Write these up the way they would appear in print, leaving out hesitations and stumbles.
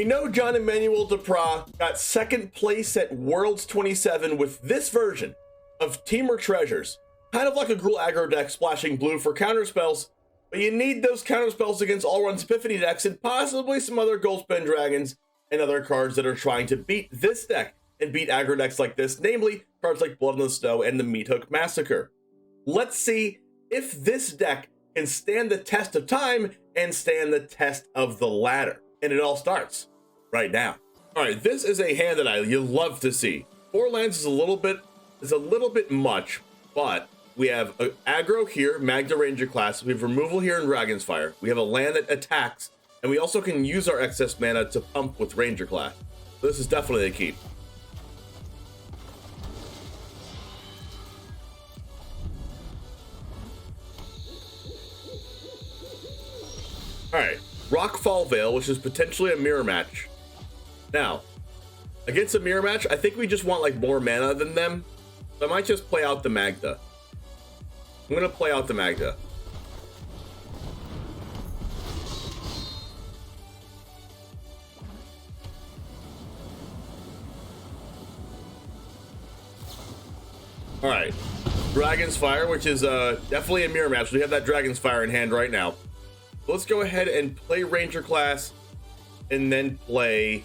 know Jean-Emmanuel got second place at Worlds 27 with this version of Temur Treasures. Kind of like a Gruul aggro deck splashing blue for counterspells, but you need those counterspells against Alrund's Epiphany decks and possibly some other Goldspan Dragons and other cards that are trying to beat this deck and beat aggro decks like this, namely cards like Blood in the Snow and the Meathook Massacre. Let's see if this deck can stand the test of time and stand the test of the ladder. And it all starts right now. All right, this is a hand that you love to see. 4 lands is a little bit much, but we have aggro here, Magda Ranger class. We have removal here in Dragon's Fire. We have a land that attacks, and we also can use our excess mana to pump with Ranger class. So this is definitely a keep. All right, Rockfall Veil, which is potentially a mirror match. Now, against a mirror match, I think we just want like more mana than them. So I might just play out the Magda. I'm gonna play out the Magda. All right, Dragon's Fire, which is definitely a mirror match. We have that Dragon's Fire in hand right now. Let's go ahead and play Ranger class and then play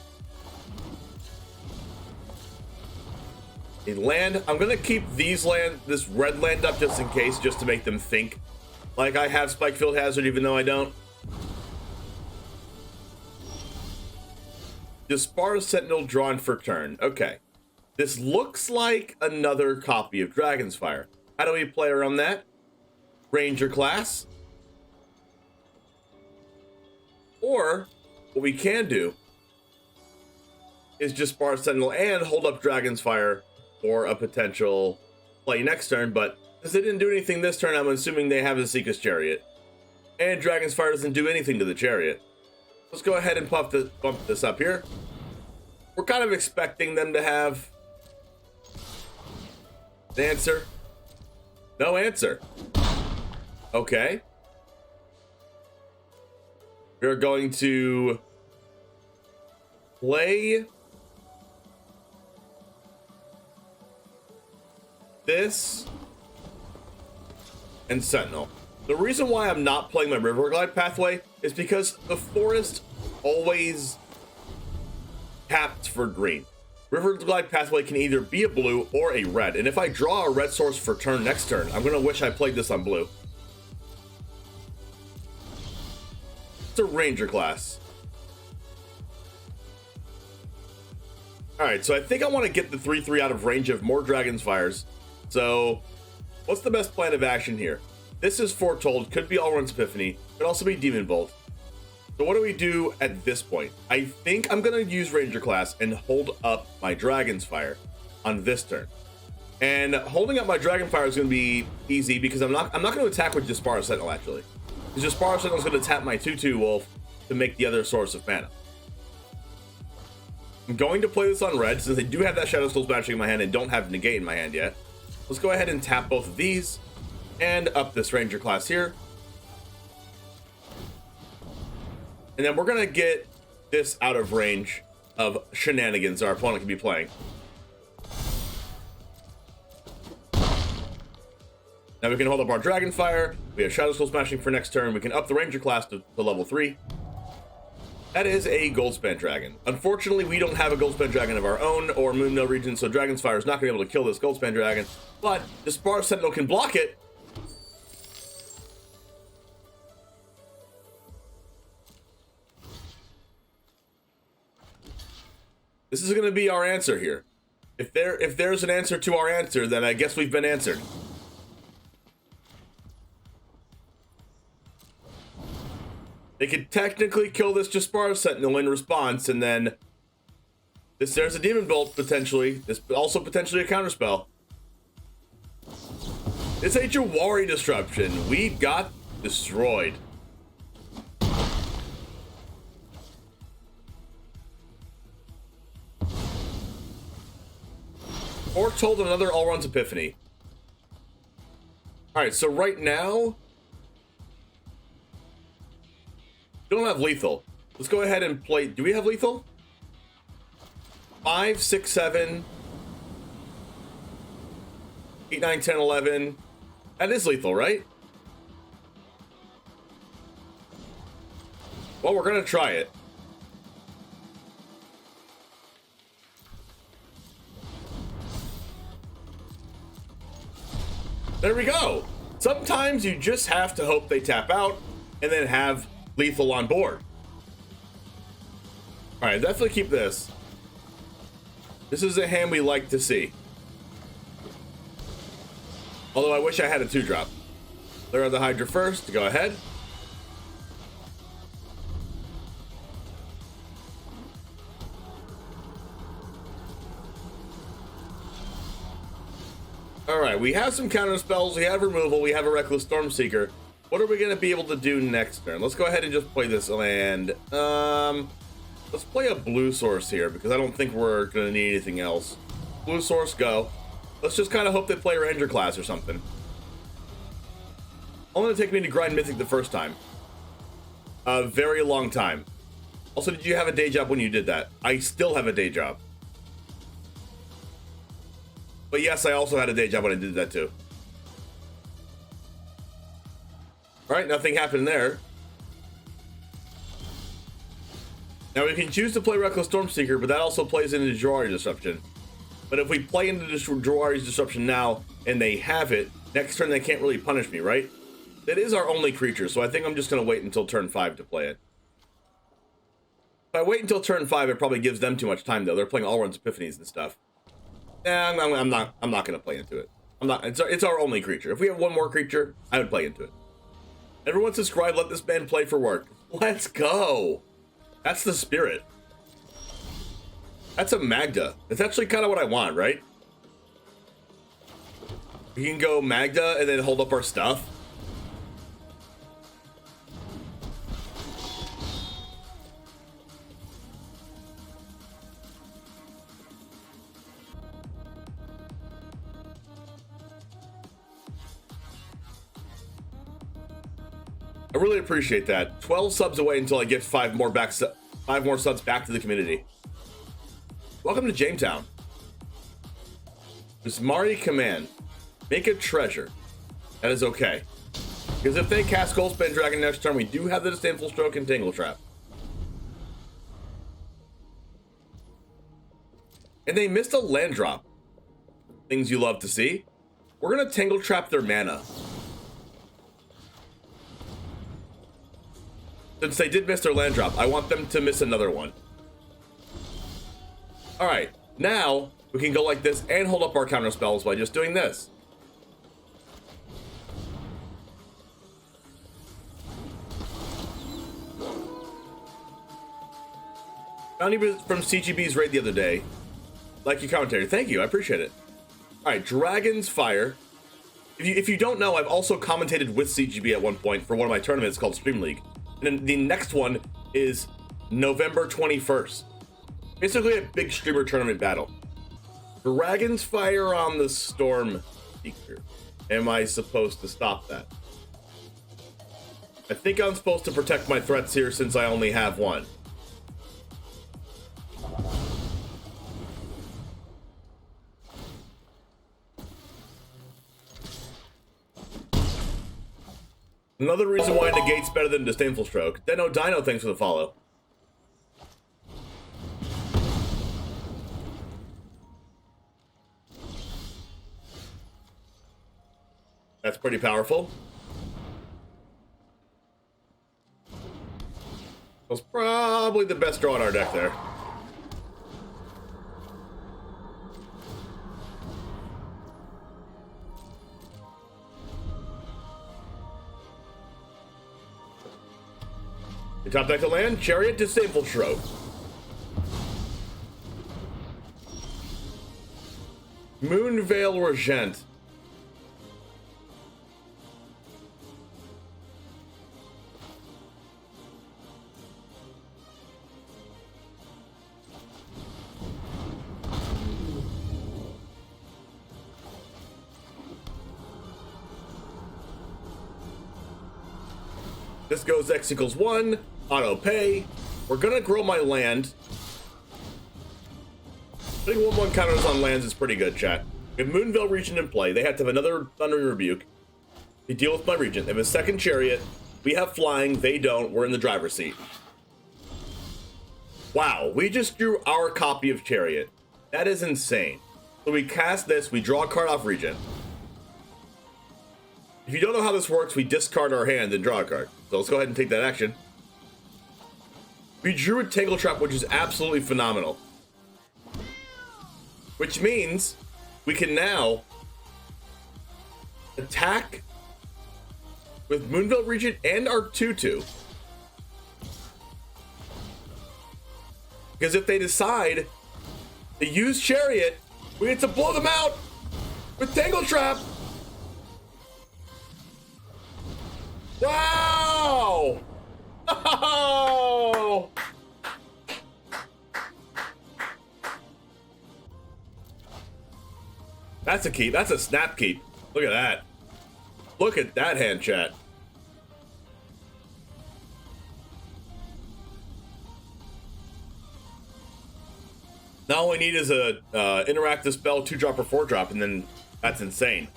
a land. I'm gonna keep this red land up just in case, just to make them think like I have Spikefield Hazard, even though I don't. Jaspera Sentinel drawn for turn. Okay, this looks like another copy of Dragon's Fire. How do we play around that? Ranger class. Or what we can do is just Jaspera Sentinel and hold up Dragon's Fire for a potential play next turn, but since they didn't do anything this turn, I'm assuming they have Esika's Chariot. And Dragon's Fire doesn't do anything to the Chariot. Let's go ahead and bump this up here. We're kind of expecting them to have an answer. No answer. Okay. We're going to play this and Sentinel. The reason why I'm not playing my Riverglide Pathway is because the forest always taps for green. Riverglide Pathway can either be a blue or a red, and if I draw a red source for turn next turn, I'm gonna wish I played this on blue. It's a Ranger class. Alright, so I think I want to get the 3/3 out of range of more Dragon's Fires. So, what's the best plan of action here? This is foretold, could be Alrund's Epiphany, could also be Demon Bolt. So what do we do at this point? I think I'm going to use Ranger class and hold up my Dragon's Fire on this turn. And holding up my Dragon Fire is going to be easy because I'm not going to attack with Jaspera Sentinel actually. Because Jaspera Sentinel is going to tap my 2/2 Wolf to make the other source of mana. I'm going to play this on red since I do have that Shatterskull Smashing in my hand and don't have Negate in my hand yet. Let's go ahead and tap both of these and up this Ranger class here. And then we're going to get this out of range of shenanigans our opponent can be playing. Now we can hold up our Dragon Fire. We have Shatterskull Smashing for next turn. We can up the Ranger class to level 3. That is a Goldspan Dragon. Unfortunately, we don't have a Goldspan Dragon of our own or Moonveil Regent, so Dragon's Fire is not going to be able to kill this Goldspan Dragon. But Jaspera Sentinel can block it. This is going to be our answer here. If there's an answer to our answer, then I guess we've been answered. They could technically kill this Jaspera Sentinel in response, and then there's a Demon Bolt potentially. This also potentially a counterspell. It's a Jawari Disruption. We got destroyed. Or told another Alrund's Epiphany. Alright, so right now we don't have lethal. Let's go ahead and play. Do we have lethal? 5, 6, 7, 8, 9, 10, 11. That is lethal, right? Well, we're gonna try it. There we go. Sometimes you just have to hope they tap out and then have lethal on board. All right, definitely keep this. This is a hand we like to see. Although I wish I had a 2-drop. There are the Hydra first. Go ahead. Alright, we have some counter spells, we have removal, we have a Reckless Stormseeker. What are we going to be able to do next turn? Let's go ahead and just play this land. Let's play a blue source here, because I don't think we're going to need anything else. Blue source, go. Let's just kind of hope they play Ranger class or something. Only going to take me to grind Mythic the first time. A very long time. Also, did you have a day job when you did that? I still have a day job. But yes, I also had a day job when I did that too. Alright, nothing happened there. Now we can choose to play Reckless Stormseeker, but that also plays into Jawari's Disruption. But if we play into Jawari's Disruption now, and they have it, next turn they can't really punish me, right? That is our only creature, so I think I'm just going to wait until turn 5 to play it. If I wait until turn 5, it probably gives them too much time, though. They're playing Alrund's Epiphanies and stuff. Nah, I'm not going to play into it. It's our only creature. If we have one more creature, I would play into it. Everyone subscribe, let this man play for work. Let's go. That's the spirit. That's a Magda. It's actually kind of what I want, right? We can go Magda and then hold up our stuff. I really appreciate that. 12 subs away until I get 5 more subs back to the community. Welcome to Jametown. Bismari command. Make a treasure. That is okay. Because if they cast Goldspan Dragon next turn, we do have the Disdainful Stroke and Tangle Trap. And they missed a land drop. Things you love to see. We're going to Tangle Trap their mana. Since they did miss their land drop, I want them to miss another one. Alright, now we can go like this and hold up our counter spells by just doing this. Bounty from CGB's raid the other day. Like your commentary. Thank you, I appreciate it. Alright, Dragon's Fire. If you don't know, I've also commentated with CGB at one point for one of my tournaments called Stream League. And then the next one is November 21st. Basically a big streamer tournament battle. Dragon's Fire on the Stormseeker. Am I supposed to stop that? I think I'm supposed to protect my threats here since I only have one. Another reason why Negate's better than Disdainful Stroke. Dino, thanks for the follow. That's pretty powerful. Was probably the best draw in our deck there. You top deck the land, Chariot, Disdainful Stroke. Moonveil Regent. This goes X equals 1, auto pay. We're gonna grow my land. Putting 1/1 counters on lands is pretty good, chat. We have Moonveil Regent in play. They have to have another Thundering Rebuke. They deal with my Regent. They have a second Chariot. We have flying. They don't. We're in the driver's seat. Wow, we just drew our copy of Chariot. That is insane. So we cast this. We draw a card off Regent. If you don't know how this works, we discard our hand and draw a card. So let's go ahead and take that action. We drew a Tangle Trap, which is absolutely phenomenal. Which means we can now attack with Moonveil Regent and our 2/2. Because if they decide to use Chariot, we get to blow them out with Tangle Trap. Wow! Oh! That's a keep. That's a snap keep. Look at that. Look at that hand, chat. Now all we need is a interactive spell, 2-drop or 4-drop, and then that's insane.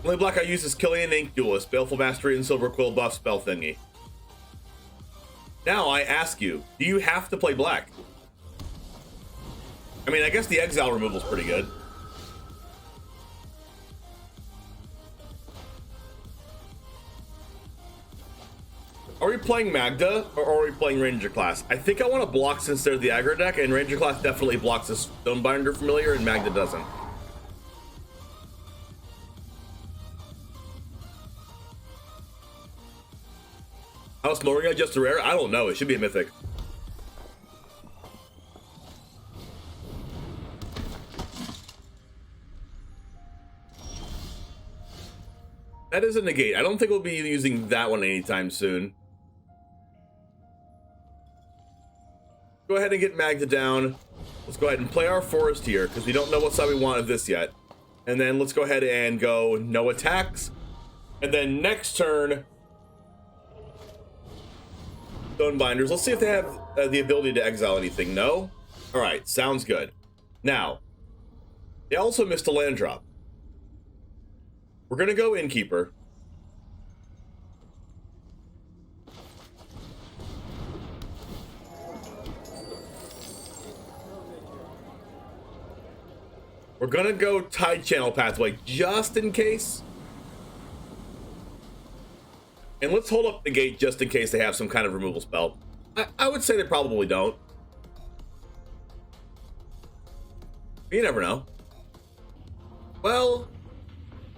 Only black I use is Killian Ink Duelist, Baleful Mastery, and Silver Quill buff spell thingy. Now I ask you, do you have to play black? I mean, I guess the exile removal is pretty good. Are we playing Magda or are we playing Ranger class? I think I want to block since they're the aggro deck, and Ranger class definitely blocks the Stonebinder Familiar, and Magda doesn't. How's Moringa just a rare? I don't know. It should be a mythic. That is a negate. I don't think we'll be using that one anytime soon. Go ahead and get Magda down. Let's go ahead and play our forest here because we don't know what side we want of this yet. And then let's go ahead and go no attacks. And then next turn, Stonebinders. Let's see if they have the ability to exile anything. No? All right, sounds good. Now, they also missed a land drop. We're going to go Innkeeper. We're going to go Tidechannel Pathway just in case. And let's hold up the gate just in case they have some kind of removal spell. I would say they probably don't. You never know. Well,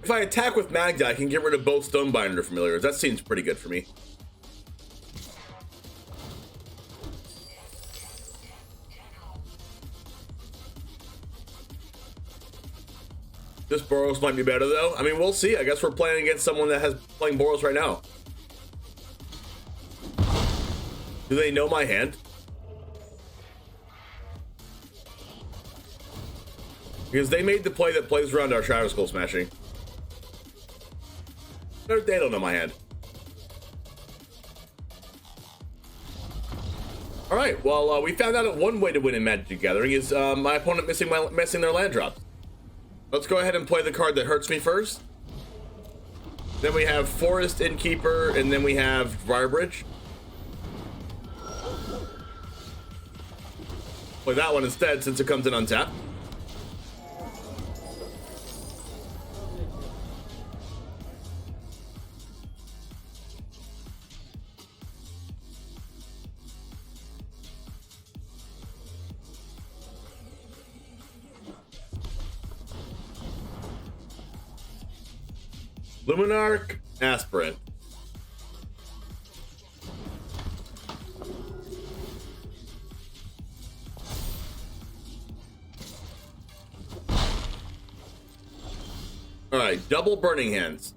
if I attack with Magda, I can get rid of both Stonebinder Familiars. That seems pretty good for me. This Boros might be better though. I mean, we'll see. I guess we're playing against someone that has playing Boros right now. Do they know my hand? Because they made the play that plays around our Shatterskull Smashing. They don't know my hand. All right. Well, we found out that one way to win in Magic the Gathering is my opponent missing their land drops. Let's go ahead and play the card that hurts me first. Then we have Forest Innkeeper, and then we have Briarbridge. Play that one instead since it comes in untapped. Luminarch, Aspirant. All right, double Burning Hands.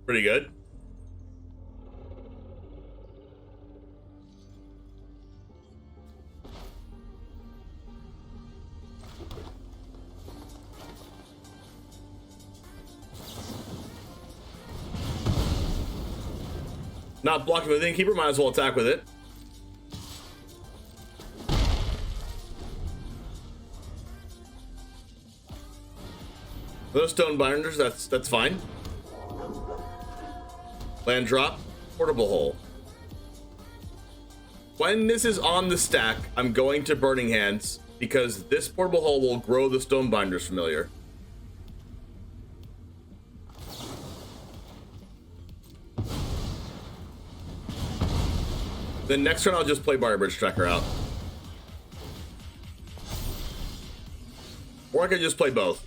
Pretty good. Not blocking with Innkeeper, might as well attack with it. Those stone binders, that's fine. Land drop, portable hole. When this is on the stack, I'm going to Burning Hands because this portable hole will grow the stone binders familiar. Then next turn I'll just play Barrier Bridge Tracker out. Or I could just play both.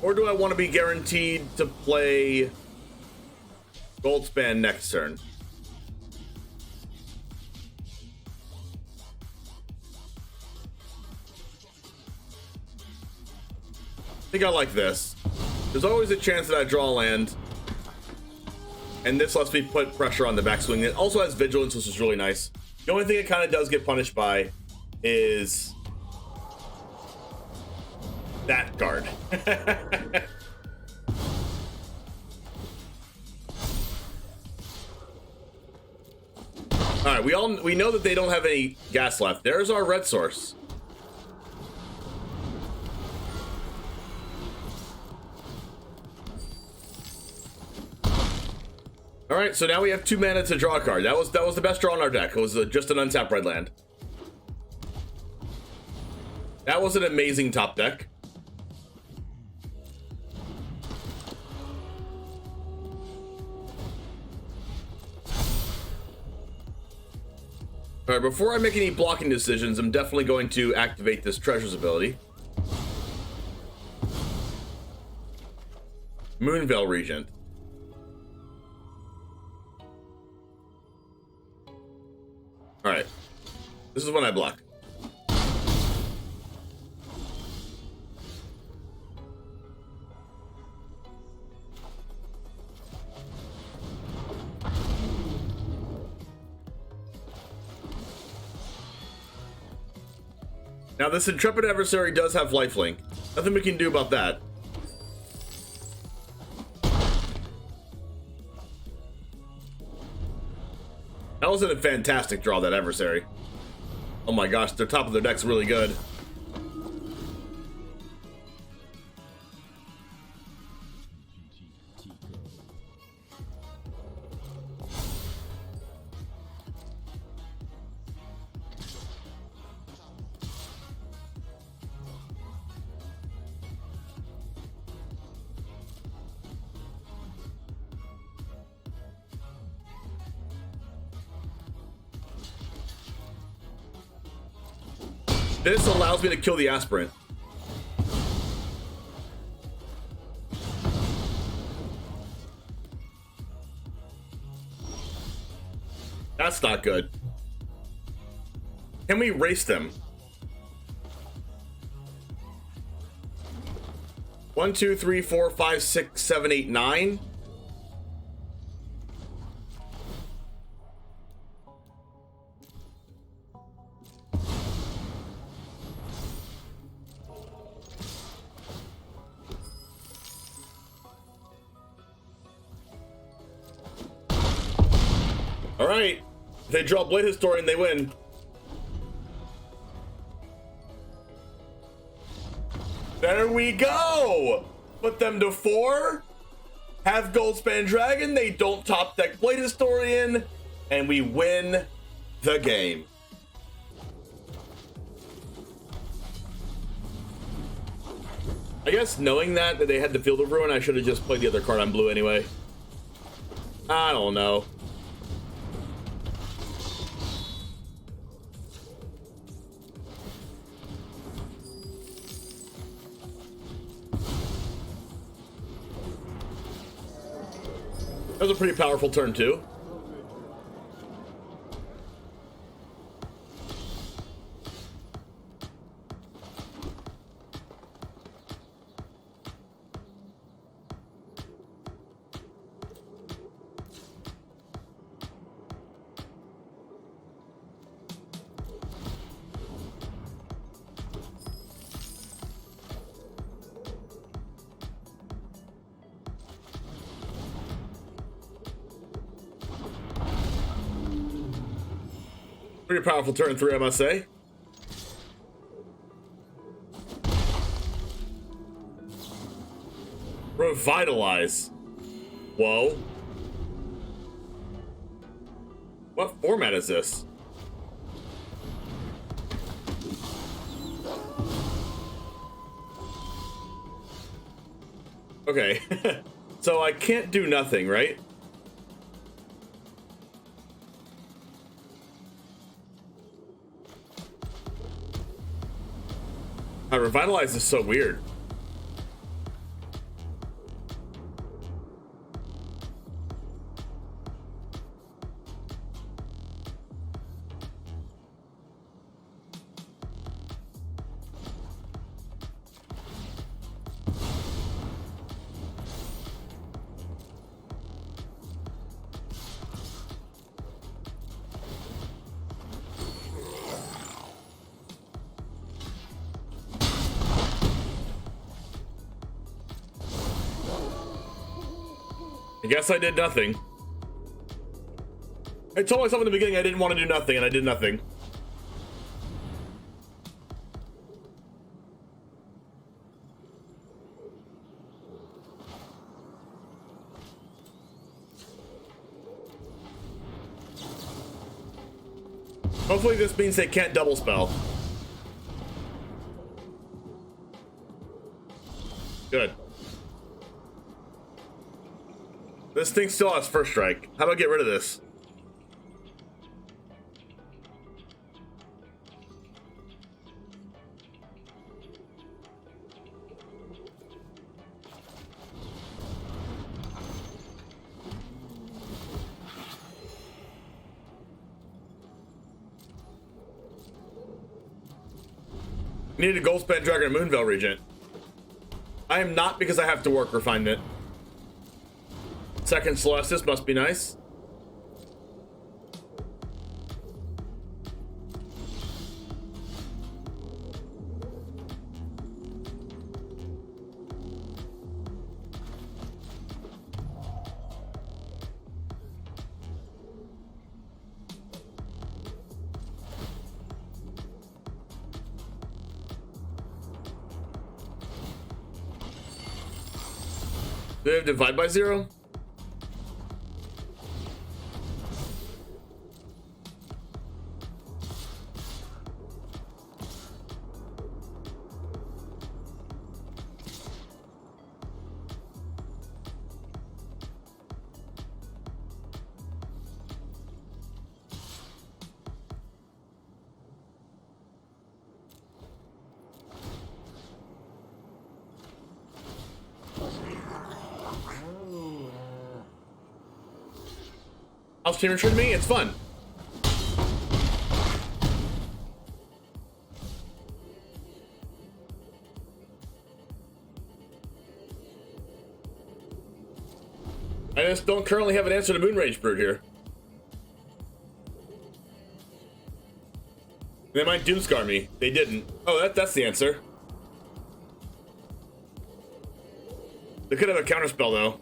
Or do I want to be guaranteed to play Goldspan next turn? I think I like this. There's always a chance that I draw a land. And this lets me put pressure on the backswing. It also has Vigilance, which is really nice. The only thing it kind of does get punished by is that card. All right, we know that they don't have any gas left. There's our red source. All right, so now we have 2 mana to draw a card. That was the best draw in our deck. It was just an untapped red land. That was an amazing top deck. All right, before I make any blocking decisions, I'm definitely going to activate this Treasures ability. Moonveil Regent. All right, this is when I block. Now, this Intrepid Adversary does have lifelink. Nothing we can do about that. That was a fantastic draw, that Adversary. Oh my gosh, their top of their deck's really good. This allows me to kill the Aspirant. That's not good. Can we race them? 1, 2, 3, 4, 5, 6, 7, 8, 9. All right, if they draw Blade Historian, they win. There we go. Put them to 4. Have Goldspan Dragon. They don't top deck Blade Historian, and we win the game. I guess knowing that they had the Field of Ruin, I should have just played the other card on blue anyway. I don't know. That was a pretty powerful turn, too. Pretty powerful turn 3, I must say. Revitalize. Whoa. What format is this? Okay. So I can't do nothing, right? Revitalize is so weird. I guess I did nothing. I told myself in the beginning I didn't want to do nothing, and I did nothing. Hopefully this means they can't double spell. Good. This thing still has first strike. How do I get rid of this? I need a Goldspan Dragon and Moonveil Regent. I am not, because I have to work refinement. Second Celestis must be nice. Do they have divide by 0? House team returned me. It's fun. I just don't currently have an answer to Moonrage Brood here. They might Doomscar me. They didn't. Oh, that's the answer. They could have a counterspell though.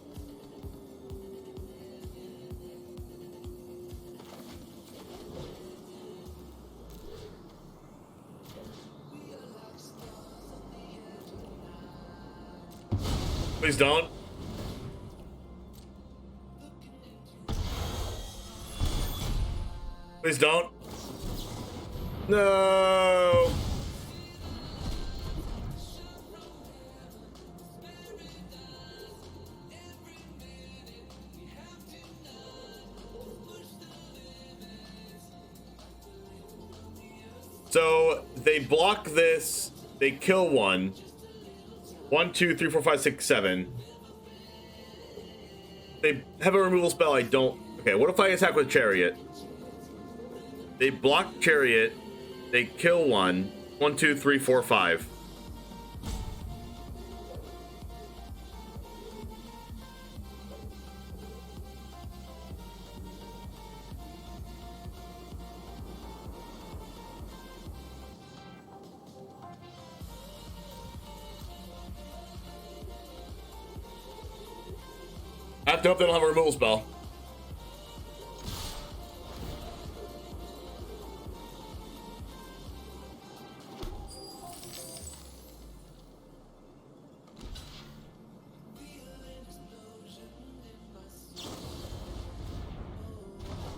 Please don't. Please don't. No. So they block this, they kill one. 1, 2, 3, 4, 5, 6, 7. They have a removal spell I don't... Okay, what if I attack with Chariot? They block Chariot. They kill one. 1, 2, 3, 4, 5. I have to hope they don't have a removal spell.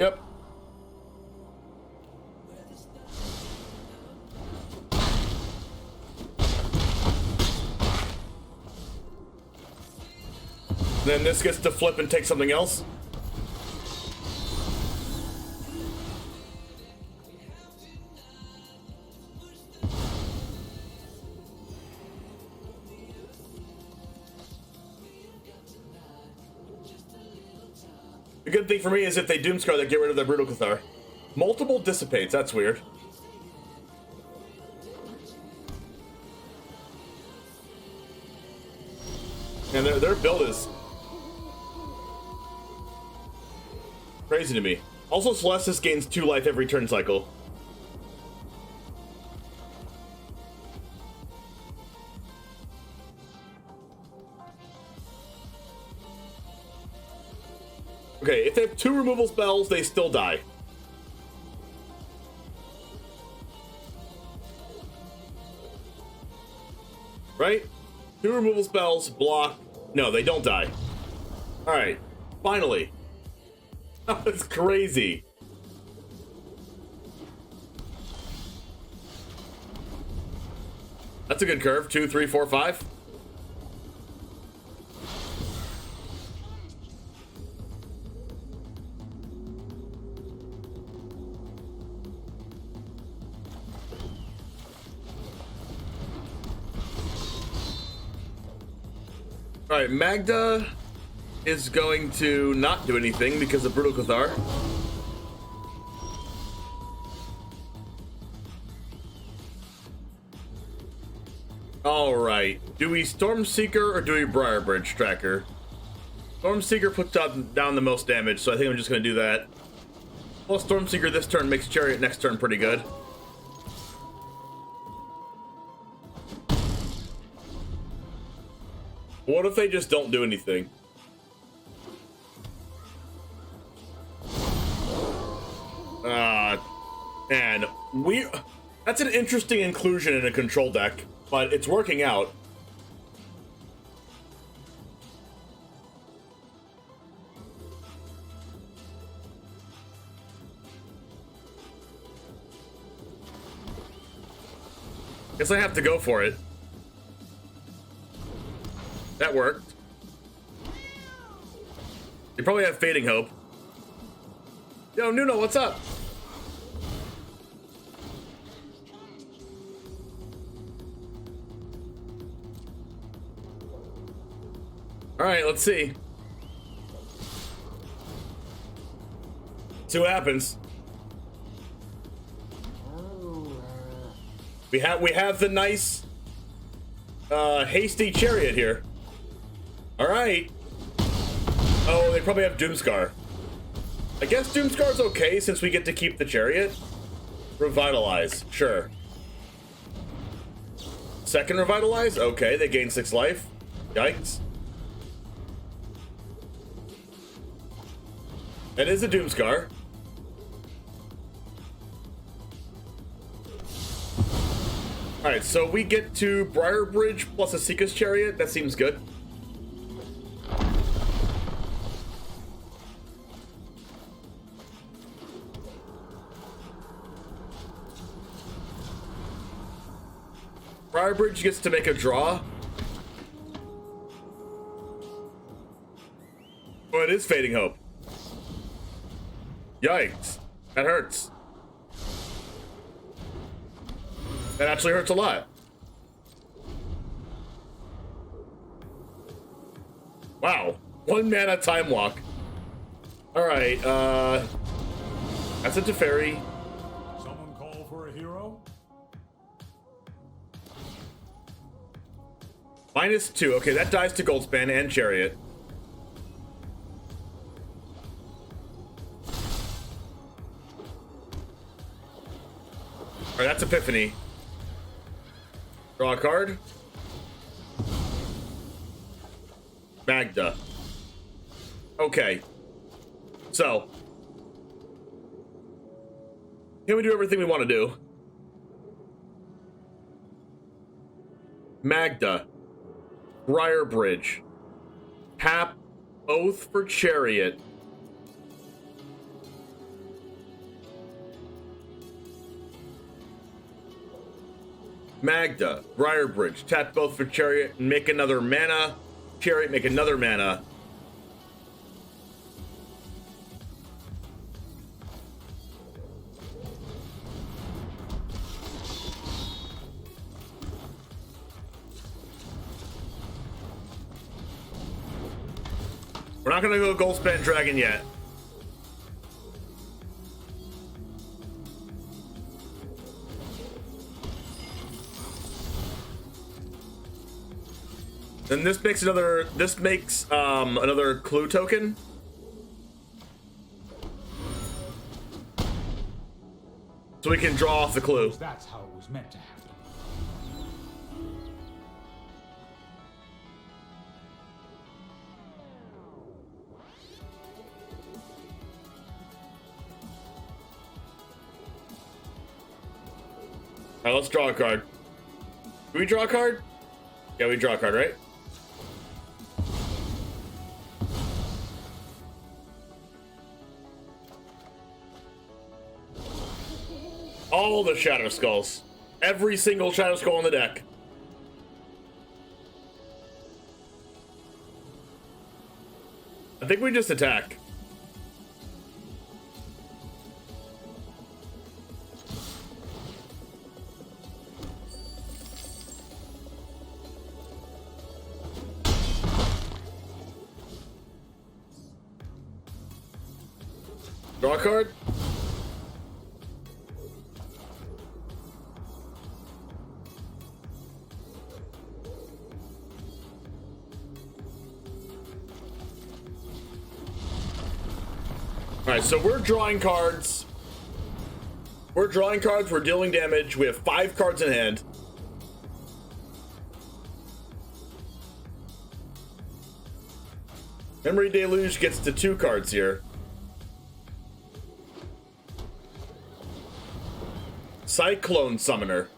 Yep. Then this gets to flip and take something else. The good thing for me is if they Doomscar, they get rid of their Brutal Cathar. Multiple dissipates, that's weird. And their build is crazy to me. Also, Celestis gains 2 life every turn cycle. Okay, if they have 2 removal spells, they still die. Right? 2 removal spells, block. No, they don't die. Alright, finally. That's crazy. That's a good curve. 2, 3, 4, 5. Alright, Magda is going to not do anything because of Brutal Cathar. Alright, do we Stormseeker or do we Briarbridge Tracker? Stormseeker puts down the most damage, so I think I'm just going to do that. Plus Stormseeker this turn makes Chariot next turn pretty good. What if they just don't do anything? Man, that's an interesting inclusion in a control deck, but it's working out. Guess I have to go for it. That worked. You probably have Fading Hope. Yo, Nuno, what's up? Alright, let's see. See what happens. We have the nice hasty Chariot here. Alright. Oh, they probably have Doomscar. I guess Doomscar's okay since we get to keep the Chariot. Revitalize, sure. Second Revitalize? Okay, they gain 6 life. Yikes. That is a Doomscar. Alright, so we get to Briarbridge plus Esika's Chariot. That seems good. Briarbridge gets to make a draw. Oh, it is Fading Hope. Yikes. That hurts. That actually hurts a lot. Wow. 1 mana Time Walk. Alright, that's a Teferi. Someone call for a hero? -2. Okay, that dies to Goldspan and Chariot. Alright, that's Epiphany. Draw a card. Magda. Okay. So. Can we do everything we want to do? Magda. Briarbridge. Tap Oath for Chariot. Magda, Briarbridge, tap both for Chariot and make another mana. Chariot, make another mana. We're not gonna go Goldspan Dragon yet. Then this makes another. This makes another clue token. So we can draw off the clue. That's how it was meant to happen. Alright, let's draw a card. Do we draw a card? Yeah, we draw a card, right? All the Shatterskulls. Every single Shatterskull on the deck. I think we just attack. Draw a card. Alright, so we're drawing cards. We're drawing cards, we're dealing damage. We have 5 cards in hand. Memory Deluge gets to 2 cards here. Cyclone Summoner.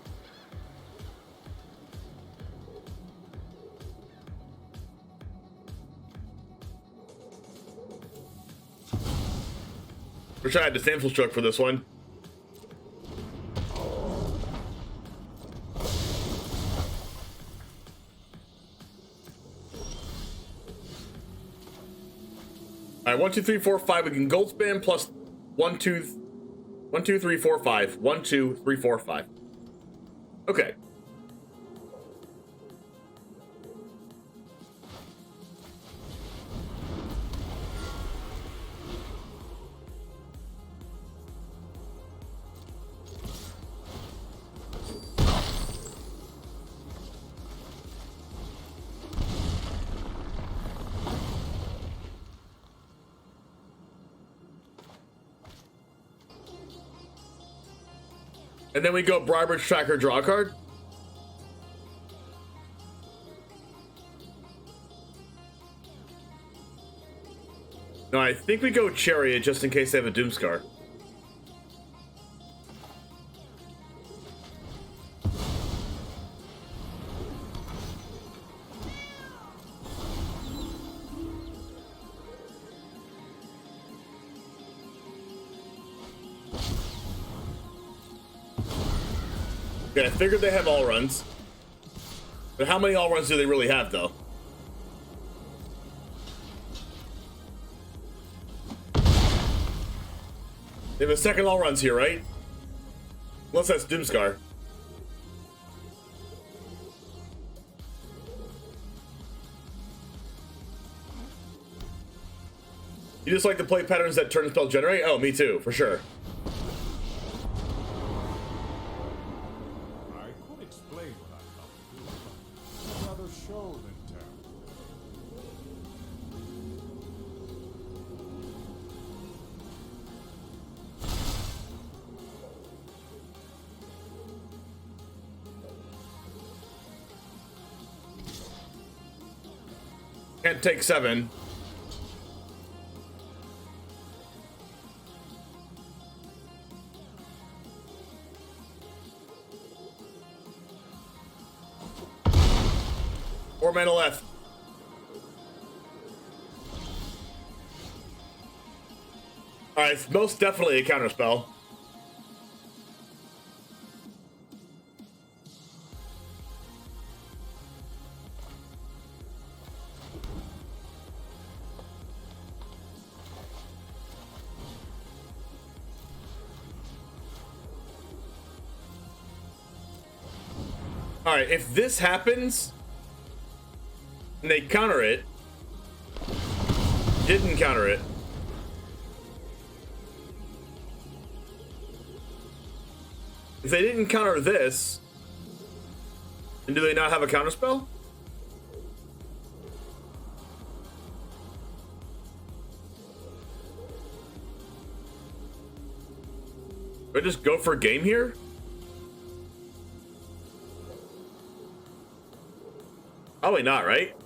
Wish I had Disdainful Stroke for this one. Alright, 1, 2, 3, 4, 5. We can Goldspan plus 1, 2, 3, 4, 5. 1, 2, 3, 4, 5. Okay. And then we go Briarbridge Tracker, draw a card. No, I think we go Chariot just in case they have a Doomscar. Okay, I figured they have all runs. But how many all runs do they really have, though? They have a second all runs here, right? Unless that's Doomscar. You just like to play patterns that turn spell generate? Oh, me too, for sure. Show than tell. Can't take 7. Four mana left. Alright, it's most definitely a counterspell. All right, if this happens and they counter it, didn't counter it. If they didn't counter this, then do they not have a counterspell? Do I just go for a game here? Probably not, right?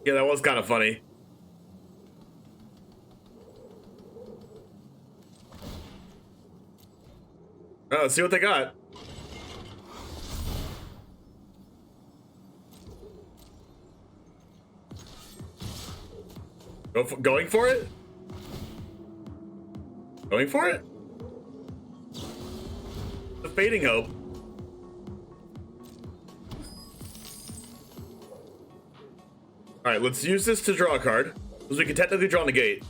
Yeah, that was kind of funny. Oh, let's see what they got. Going for it? Going for it? The fading hope. All right, let's use this to draw a card, because we can technically draw Negate.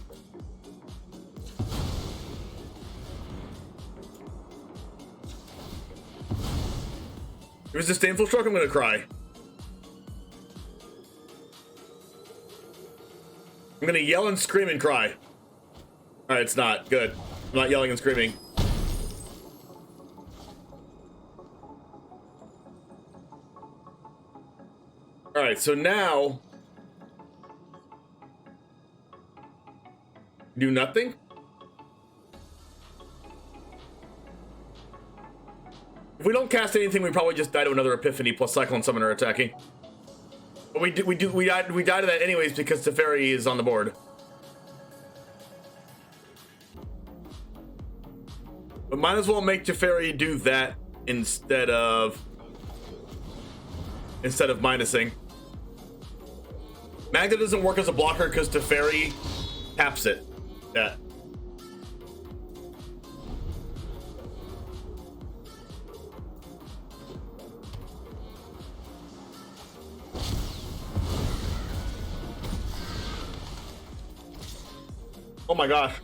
If it's Disdainful Stroke, I'm gonna cry. I'm gonna yell and scream and cry. All right, it's not good. I'm not yelling and screaming. All right, so now do nothing. If we don't cast anything, we probably just die to another Epiphany plus Cyclone Summoner attacking. But we die to that anyways because Teferi is on the board. But might as well make Teferi do that instead of minusing. Magda doesn't work as a blocker because Teferi taps it. Yeah. Oh my gosh.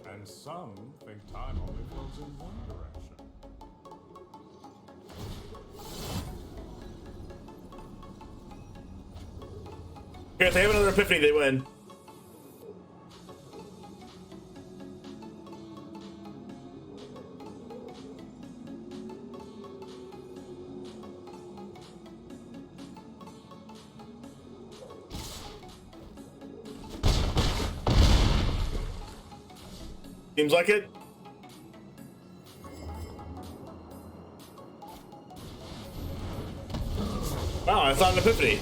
And some think time only flows in one direction. Okay, if they have another Epiphany, they win. Seems like it. Wow, I thought an Epiphany.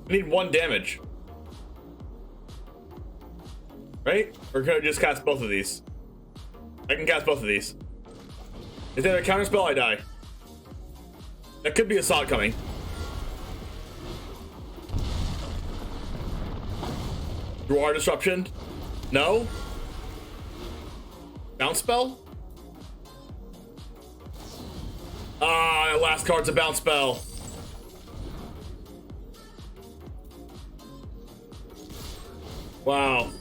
We need 1 damage. Right? Or can I just cast both of these? I can cast both of these. Is there a counterspell? I die. That could be Assault coming. Draw Disruption? No? Bounce spell? Ah, that last card's a bounce spell. Wow.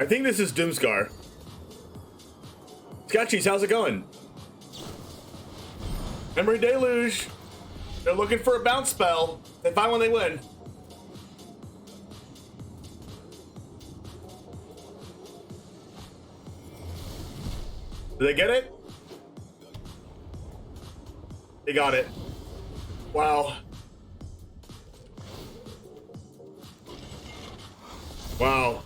I think this is Doomscar. Sketchies, how's it going? Memory Deluge. They're looking for a bounce spell. They find one, they win. Did they get it? They got it. Wow. Wow.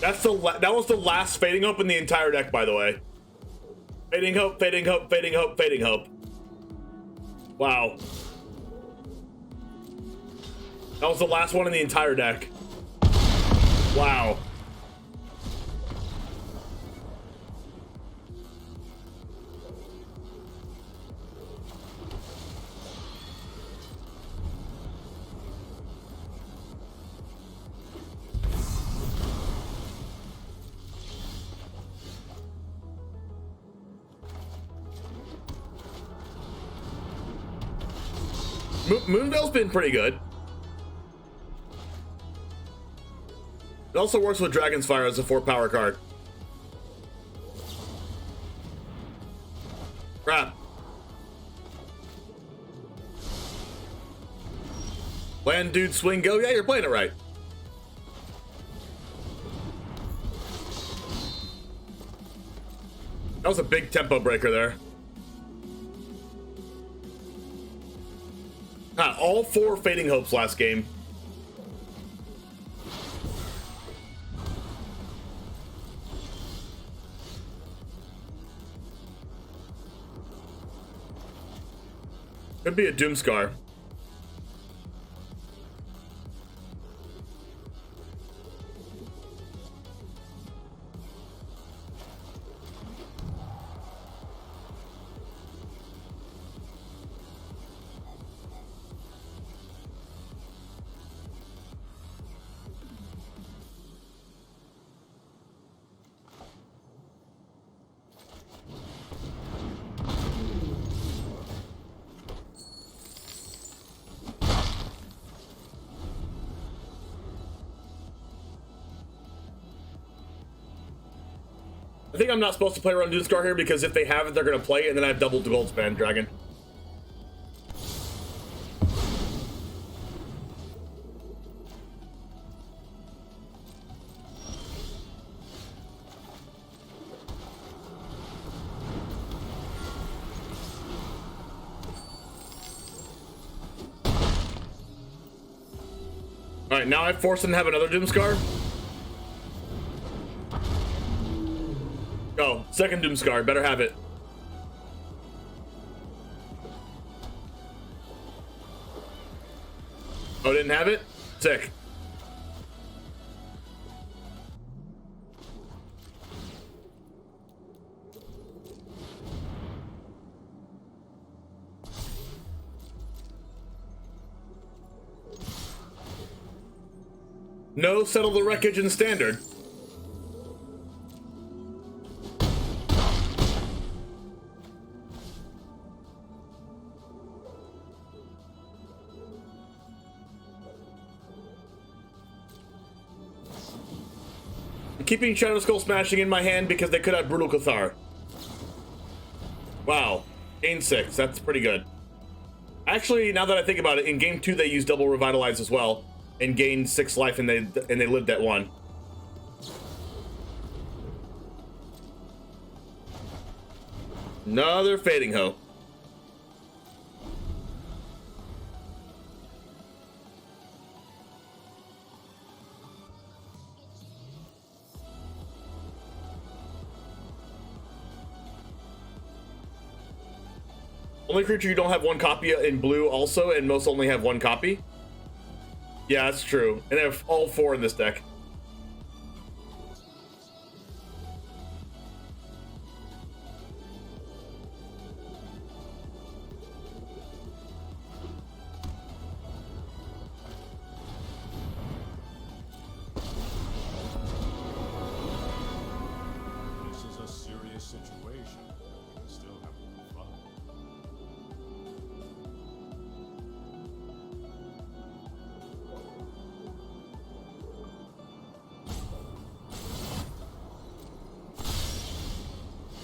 That was the last Fading Hope in the entire deck, by the way. Fading Hope, Fading Hope, Fading Hope, Fading Hope. Wow. That was the last one in the entire deck. Wow. Moonveil's been pretty good. It also works with Dragon's Fire as a 4 power card. Crap. Land, dude, swing, go. Yeah, you're playing it right. That was a big tempo breaker there. All 4 Fading Hopes last game. Could be a Doomscar. I think I'm not supposed to play around Doomscar here because if they have it, they're going to play it, and then I have doubled the Goldspan Dragon. Alright, now I force them to have another Doomscar. Go. Second Doomscar. Better have it. Oh, didn't have it? Sick. No, settle the wreckage in standard. I'm keeping Shatterskull Smashing in my hand because they could have Brutal Cathar. Wow. Gain 6. That's pretty good. Actually, now that I think about it, in game 2 they used double Revitalize as well and gained 6 life, and they lived at 1. Another Fading Hope. Only creature you don't have 1 copy in blue also, and most only have 1 copy. Yeah, that's true. And I have all 4 in this deck. This is a serious situation. We still have fun.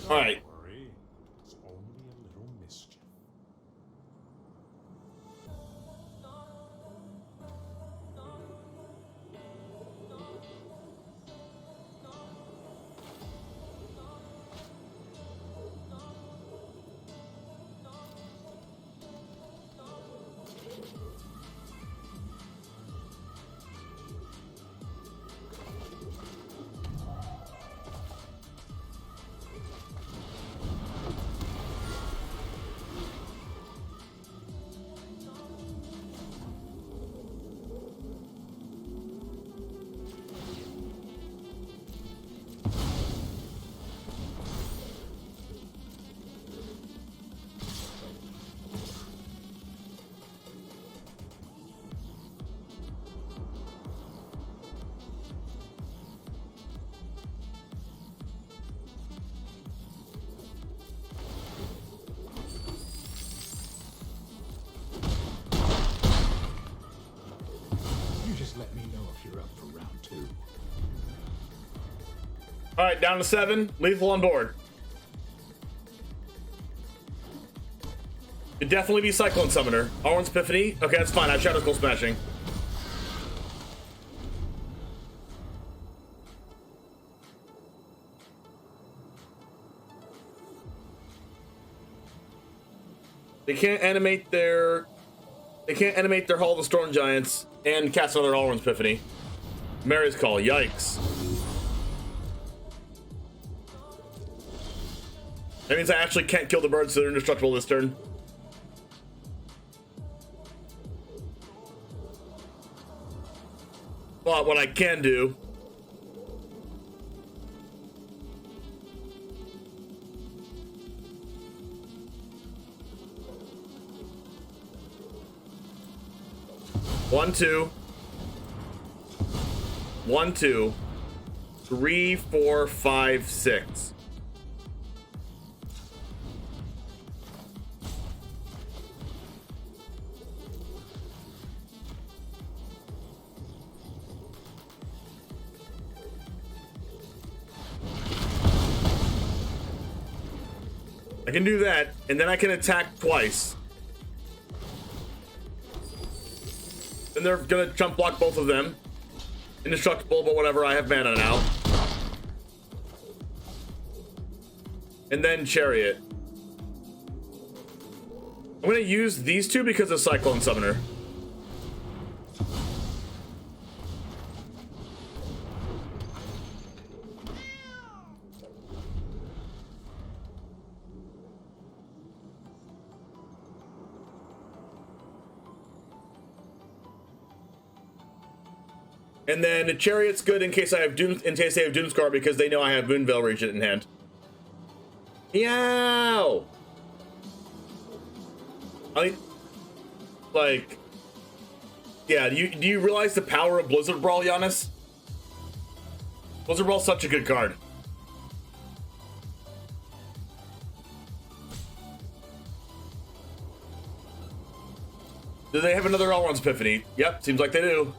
All right. Don't worry, it's only a little mischief. All right, down to 7. Lethal on board. Could definitely be Cyclone Summoner. Alrund's Epiphany. Okay, that's fine. I have Shatterskull Smashing. They can't animate their Hall of the Storm Giants and cast another Alrund's Epiphany. Mary's Call. Yikes. That means I actually can't kill the birds, so they're indestructible this turn. But what I can do one, two, 1, 2, 3, 4, 5, 6. I can do that, and then I can attack twice. Then they're gonna jump block both of them. Indestructible, but whatever, I have mana now. And then Chariot. I'm gonna use these two because of Cyclone Summoner. And then the Chariot's good in case I have Doomscar because they know I have Moonveil Regent in hand. Meow! Yeah, do you realize the power of Blizzard Brawl, Giannis? Blizzard Brawl's such a good card. Do they have another Alrund's Epiphany? Yep, seems like they do.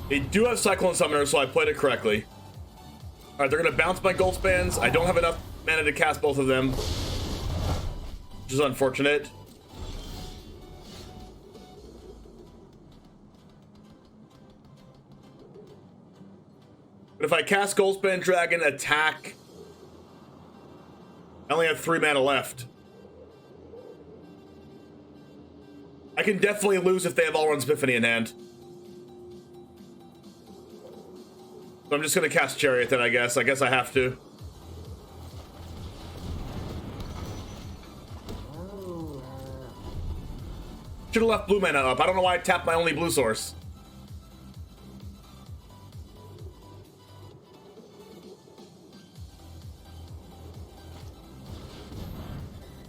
They do have Cyclone Summoner, so I played it correctly. Alright, they're gonna bounce my Goldspans. I don't have enough mana to cast both of them, which is unfortunate. But if I cast Goldspan Dragon, attack, I only have 3 mana left. I can definitely lose if they have Alrund's Epiphany in hand. So I'm just gonna cast Chariot then, I guess. I have to. Should have left blue mana up. I don't know why I tapped my only blue source.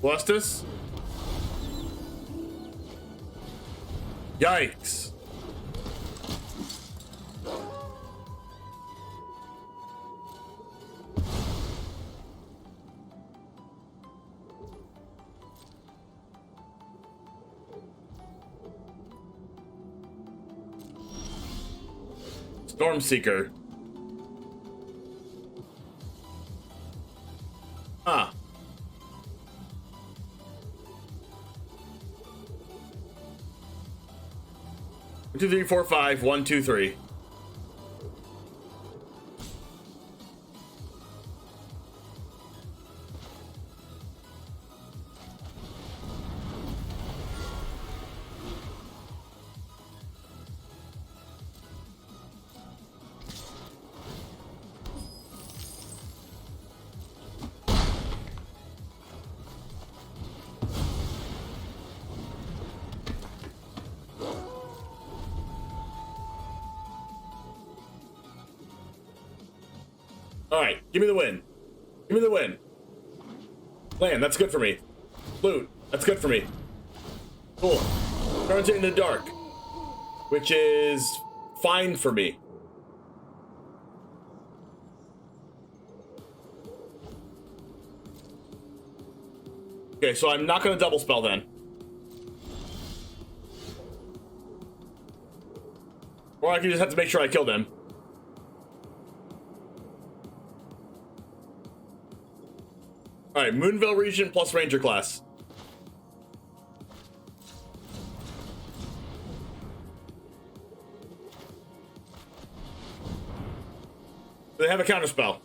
Blustus? Yikes. Stormseeker. Ah. 1, 2, 3, 4, 5. 1, 2, 3. Alright, give me the win. Give me the win. Land, that's good for me. Loot, that's good for me. Cool. Turns it into dark, which is fine for me. Okay, so I'm not going to double spell then. Or I can just have to make sure I kill them. Alright, Moonveil Regent plus Ranger class. They have a counterspell.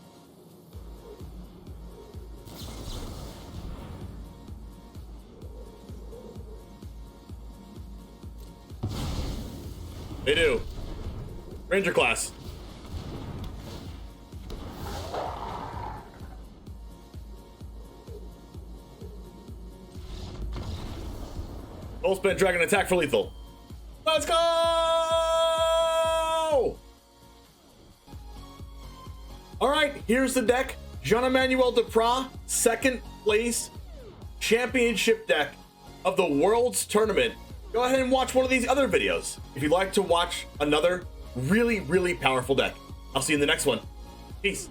They do. Ranger class. Goldspan Dragon attack for lethal. Let's go! Alright, here's the deck. Jean-Emmanuel Depra, second place championship deck of the Worlds Tournament. Go ahead and watch one of these other videos if you'd like to watch another really, really powerful deck. I'll see you in the next one. Peace.